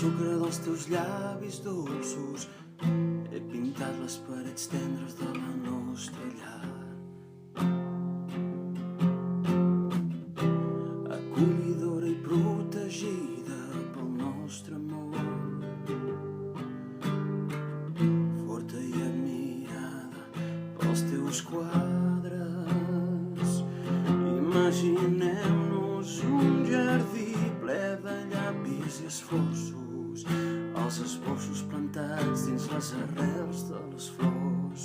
sucre dels teus llavis dolços he pintat les parets tendres de la nostra llar. Acollidora i protegida pel nostre amor, forta i admirada pels teus quadres. Imaginem-nos un jardí ple de llapis i esforços, els esbossos plantats dins les arrels de les flors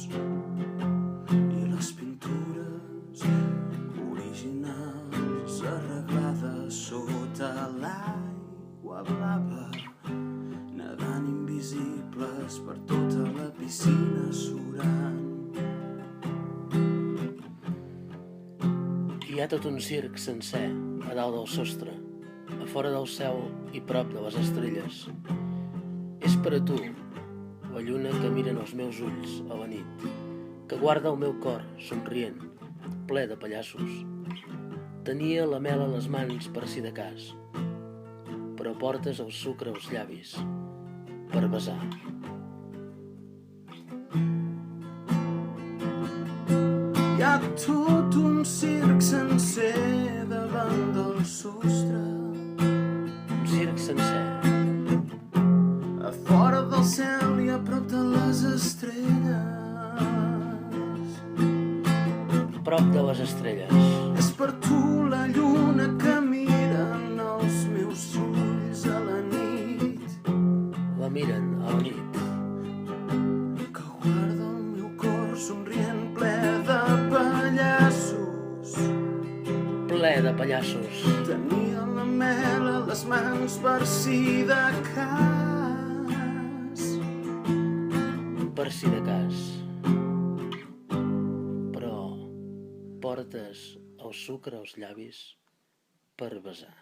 i les pintures originals arreglades sota l'aigua blava, nedant invisibles per tota la piscina surant. Hi ha tot un circ sencer a dalt del sostre, a fora del cel i prop de les estrelles. És per a tu, la lluna que miren els meus ulls a la nit, que guarda el meu cor somrient, ple de pallassos. Tenia la mel a les mans per si de cas, però portes el sucre als llavis per besar. Hi ha tot un circ sencer davant del sostre, Un circ sencer, a fora del cel i a prop de les estrelles. prop de les estrelles. És per tu la lluna que miren els meus ulls a la nit, La miren a la nit, que guarda el meu cor somrient ple de pallassos. ple de pallassos. Tenia la mel a les mans per si de cas. Per si de cas. Però portes el sucre als llavis per besar.